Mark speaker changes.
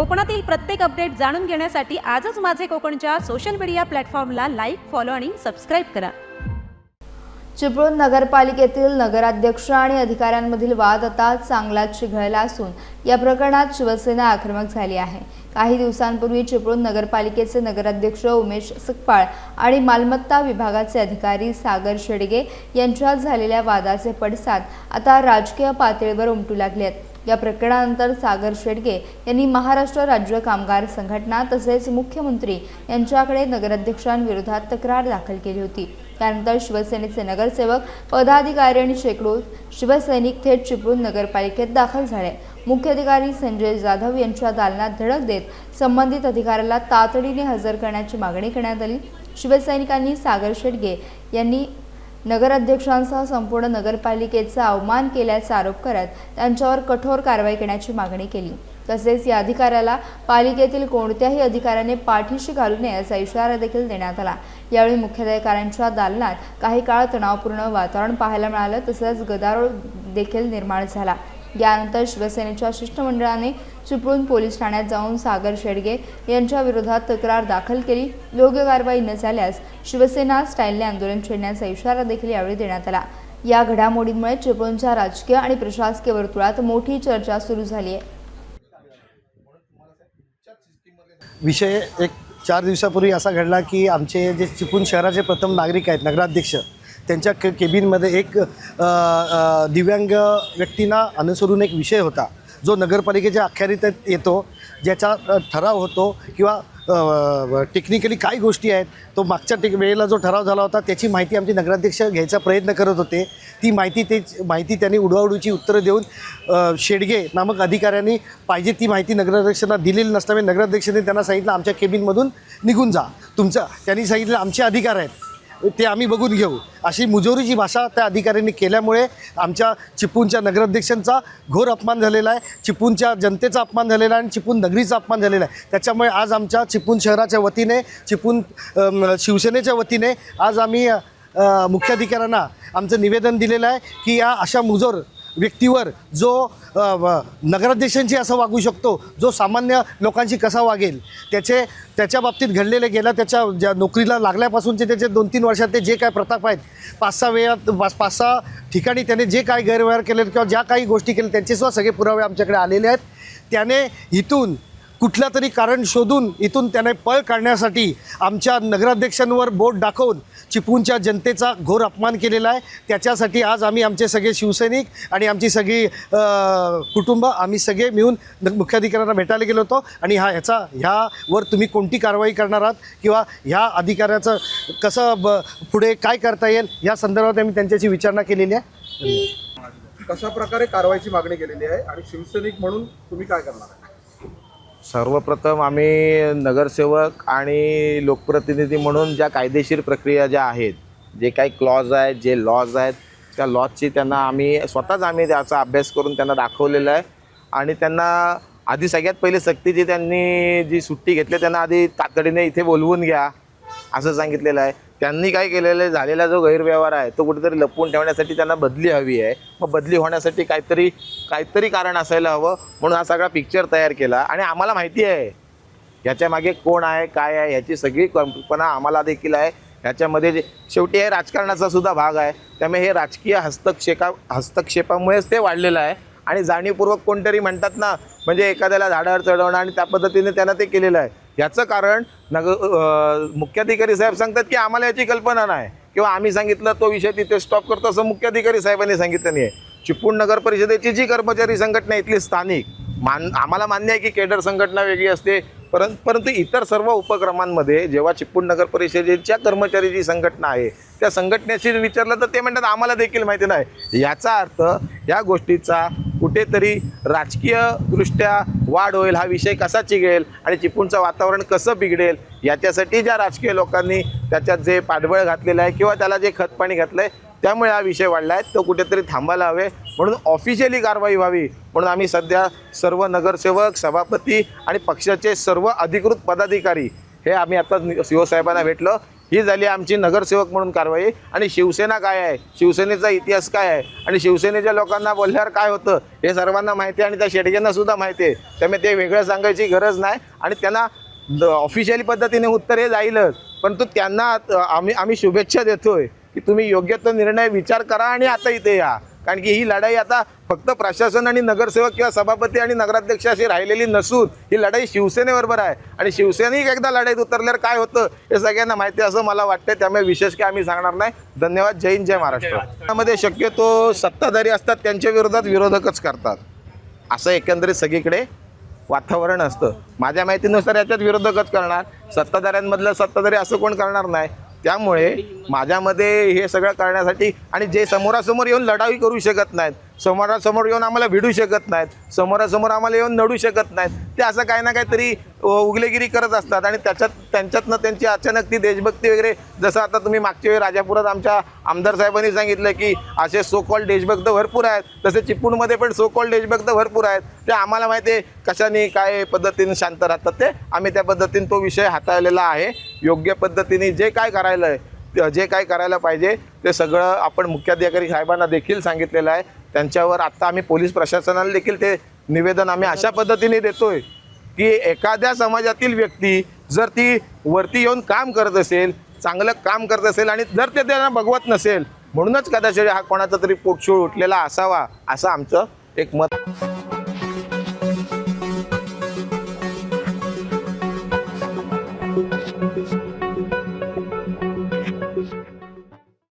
Speaker 1: कोकणातील प्रत्येक अपडेट जाणून घेण्यासाठी आजच माझे कोकणच्या सोशल मीडिया प्लॅटफॉर्मला लाईक, फॉलो आणि सबस्क्राईब करा।
Speaker 2: चिपळूण नगरपालिकेतील नगराध्यक्ष आणि अधिकाऱ्यांमधील वाद आता चांगलाच चिघळला असून या प्रकरणात शिवसेना आक्रमक झाली आहे। काही दिवसांपूर्वी चिपळूण नगरपालिकेचे नगराध्यक्ष उमेश सकपाळ आणि मालमत्ता विभागाचे अधिकारी सागर शेडगे यांच्यात झालेल्या वादाचे पडसाद आता राजकीय पातळीवर उमटू लागले आहेत। या प्रकरणानंतर सागर शेडगे यांनी महाराष्ट्र राज्य कामगार संघटना तसेच मुख्यमंत्री यांच्याकडे नगराध्यक्षांविरोधात तक्रार दाखल केली होती। त्यानंतर शिवसेनेचे नगरसेवक, पदाधिकारी आणि शेकडो शिवसैनिक थेट चिपळूण नगरपालिकेत दाखल झाले। मुख्याधिकारी संजय जाधव यांच्या दालनात धडक देत संबंधित अधिकाऱ्याला तातडीने हजर करण्याची मागणी करण्यात आली। शिवसैनिकांनी सागर शेडगे यांनी नगराध्यक्षांसह संपूर्ण नगरपालिकेचा अवमान केल्याचा आरोप करत त्यांच्यावर कठोर कारवाई करण्याची मागणी केली। तसेच या अधिकाऱ्याला पालिकेतील कोणत्याही अधिकाऱ्याने पाठीशी घालू नये असा इशारा देखील देण्यात आला। यावेळी मुख्याधिकाऱ्यांच्या दालनात काही काळ तणावपूर्ण वातावरण पाहायला मिळालं, तसंच गदारोळ देखील निर्माण झाला। यानंतर शिवसेनेच्या शिष्टमंडळाने चिपळूण पोलीस ठाण्यात जाऊन सागर शेडगे यांच्या विरोधात तक्रार दाखल केली। योग्य कारवाई न झाल्यास शिवसेना स्टाईलने आंदोलन छेडण्याचा इशारा देखील यावेळी देण्यात आला। या घडामोडींमुळे चिपळूणच्या राजकीय आणि प्रशासकीय वर्तुळात मोठी चर्चा सुरू झाली आहे।
Speaker 3: विषय एक 4 दिवसापूर्वी असा घडला की आमचे जे चिपळूण शहराचे प्रथम नागरिक आहेत, नगराध्यक्ष, त्यांच्या केबिनमध्ये एक दिव्यांग व्यक्तींना अनुसरून एक विषय होता जो नगरपालिकेच्या अखत्यारीत येतो, ज्याचा ठराव होतो किंवा टेक्निकली काही गोष्टी आहेत। तो मागच्या वेळेला जो ठराव झाला होता त्याची माहिती आमचे नगराध्यक्ष घ्यायचा प्रयत्न करत होते। ती माहिती त्यांनी उडवाउडवीची उत्तरं देऊन शेडगे नामक अधिकाऱ्यांनी पाहिजे ती माहिती नगराध्यक्षांना दिलेली नसल्यामुळे नगराध्यक्षांनी त्यांना सांगितलं आमच्या केबिनमधून निघून जा, त्यांनी सांगितलं आमचे अधिकार आहेत ते आम्ही बघून घेऊ, अशी मुजोरीची भाषा त्या अधिकाऱ्यांनी केल्यामुळे आमच्या चिपळूणच्या नगराध्यक्षांचा घोर अपमान झालेला आहे, चिपळूणच्या जनतेचा अपमान झालेला आहे आणि चिपळूण नगरीचा अपमान झालेला आहे। त्याच्यामुळे आज आमच्या चिपळूण शहराच्या वतीने, चिपळूण शिवसेनेच्या वतीने आज आम्ही मुख्याधिकाऱ्यांना आमचं निवेदन दिलेलं आहे की या अशा मुजोर व्यक्तीवर जो नगराध्यक्षांशी असं वागू शकतो, जो सामान्य लोकांशी कसा वागेल, त्याच्या बाबतीत घडलेले गेल्या त्याच्या ज्या नोकरीला लागल्यापासूनचे त्याचे 2-3 वर्षात जे काय प्रताप आहेत, 5-6 ठिकाणी त्याने जे काही गैरव्यवहार केले किंवा ज्या काही गोष्टी केल्या त्यांचेसुद्धा सगळे पुरावे आमच्याकडे आलेले आहेत। त्याने इथून कुठलं तरी कारण शोधून इथून त्याने पळ काढण्यासाठी आमच्या नगराध्यक्षांवर बोट दाखवून चिपळूणच्या जनतेचा घोर अपमान केलेला आहे। त्याच्यासाठी आज आम्ही आमचे सगळे शिवसैनिक आणि आमची सगळी कुटुंब आम्ही सगळे मिळून मुख्याधिकाऱ्यांना भेटायला गेलो होतो आणि ह्यावर तुम्ही कोणती कारवाई करणार आहात किंवा ह्या अधिकाऱ्याचं कसं पुढे काय करता येईल या संदर्भात आम्ही त्यांच्याशी विचारणा केलेली आहे।
Speaker 4: कशा प्रकारे कारवाईची मागणी केलेली आहे आणि शिवसैनिक म्हणून तुम्ही काय करणार आहे?
Speaker 5: सर्वप्रथम आम्ही नगरसेवक आणि लोकप्रतिनिधी म्हणून ज्या कायदेशीर प्रक्रिया ज्या आहेत, जे काही क्लॉज आहेत, जे लॉज आहेत, त्या लॉजची त्यांना आम्ही त्याचा अभ्यास करून त्यांना दाखवलेला आहे आणि त्यांना आधी सगळ्यात पहिले सक्तीची त्यांनी जी सुट्टी घेतली त्यांना आधी तातडीने इथे बोलवून घ्या असं सांगितलेलं आहे। त्यांनी काय केलेलं आहे, झालेला जो गैरव्यवहार आहे तो कुठेतरी लपवून ठेवण्यासाठी त्यांना बदली हवी आहे। मग बदली होण्यासाठी काहीतरी कारण असायला हवं, म्हणून हा सगळा पिक्चर तयार केला आणि आम्हाला माहिती आहे याच्या मागे कोण आहे, काय आहे, याची सगळी कल्पना आम्हाला देखील आहे। ह्याच्यामध्ये शेवटी हे राजकारणाचा सुद्धा भाग आहे, त्यामुळे हे राजकीय हस्तक्षेपामुळेच ते वाढलेलं आहे आणि जाणीवपूर्वक कोणतरी म्हणतात ना, म्हणजे एखाद्याला झाडावर चढवणं आणि त्या पद्धतीने त्यांना ते केलेलं आहे। याचं कारण मुख्याधिकारी साहेब सांगतात की आम्हाला याची कल्पना नाही किंवा आम्ही सांगितलं तो विषय तिथे स्टॉप करतो असं मुख्याधिकारी साहेबांनी सांगितलं नाही आहे। चिपळूण नगर परिषदेची जी कर्मचारी संघटना इथली स्थानिक आम्हाला मान्य आहे की केडर संघटना वेगळी असते, परंतु इतर सर्व उपक्रमांमध्ये जेव्हा चिपळूण नगर परिषदेच्या कर्मचारी जी संघटना आहे त्या संघटनेशी विचारलं तर ते म्हणतात आम्हाला देखील माहिती नाही। याचा अर्थ या गोष्टीचा कुठेतरी राजकीयदृष्ट्या वाढ होईल, हा विषय कसा चिघळेल आणि चिपळूणचं वातावरण कसं बिघडेल याच्यासाठी ज्या राजकीय लोकांनी त्याच्यात जे पाठबळ घातलेलं आहे किंवा त्याला जे खतपाणी घातलं आहे त्यामुळे हा विषय वाढला आहे, तो कुठेतरी थांबायला हवे, म्हणून ऑफिशियली कारवाई व्हावी म्हणून आम्ही सध्या सर्व नगरसेवक, सभापती आणि पक्षाचे सर्व अधिकृत पदाधिकारी हे आम्ही आता सीओ साहेबांना भेटलो ही झाली आमची नगरसेवक म्हणून कारवाई. आणि शिवसेना काय आहे, शिवसेनेचा इतिहास काय आहे आणि शिवसेनेच्या लोकांना बोलल्यावर काय होतं हे सर्वांना माहिती आहे आणि त्या शेडग्यांना सुद्धा माहिती आहे. त्यामुळे ते वेगळं सांगायची गरज नाही आणि त्यांना ऑफिशियली पद्धतीने उत्तर हे जाईलच. परंतु त्यांना आम्ही शुभेच्छा देतोय की तुम्ही योग्य तो निर्णय विचार करा आणि आता इथे या. कारण की ही लढाई आता फक्त प्रशासन आणि नगरसेवक किंवा सभापती आणि नगराध्यक्ष अशी राहिलेली नसून ही लढाई शिवसेनेबरोबर आहे. आणि शिवसैनिक एकदा लढाईत उतरल्यावर काय होतं हे सगळ्यांना माहिती असं मला वाटतं. त्यामुळे विशेष काय आम्ही सांगणार नाही. धन्यवाद. जय हिंद, जय महाराष्ट्र. त्यामध्ये शक्यतो सत्ताधारी असतात त्यांच्या विरोधात विरोधकच करतात असं एकंदरीत सगळीकडे वातावरण असतं. माझ्या माहितीनुसार याच्यात विरोधकच करणार, सत्ताधाऱ्यांमधलं सत्ताधारी असं कोण करणार नाही. त्यामुळे माझ्यामध्ये हे सगळं करण्यासाठी आणि जे समोरासमोर येऊन लढाई करू शकत नाहीत, समोरासमोर येऊन आम्हाला भिडू शकत नाहीत, समोरासमोर आम्हाला येऊन नडू शकत नाहीत, ते असं काही ना काहीतरी उगलेगिरी करत असतात. आणि त्यांच्यातनं त्यांची अचानक ती देशभक्ती वगैरे, जसं आता तुम्ही मागच्या वेळी राजापुरात आमच्या आमदार साहेबांनी सांगितलं की असे सो कॉल्ड देशभक्त भरपूर आहेत, तसे चिपळूणमध्ये पण सो कॉल्ड देशभक्त भरपूर आहेत. ते आम्हाला माहिती आहे कशाने काय पद्धतीने शांत राहतात ते. आम्ही त्या पद्धतीने तो विषय हाताळलेला आहे. योग्य पद्धतीने जे काय करायला पाहिजे ते सगळं आपण मुख्याधिकारी साहेबांना देखील सांगितलेलं आहे. त्यांच्यावर आत्ता आम्ही पोलीस प्रशासनाला देखील ते निवेदन आम्ही अशा पद्धतीने देतोय की एखाद्या समाजातील व्यक्ती जर ती वरती येऊन काम करत असेल, चांगलं काम करत असेल आणि जर ते त्यांना बघवत नसेल, म्हणूनच कदाचित हा कोणाचा तरी पोटशूळ उठलेला असावा असं आमचं एक मत.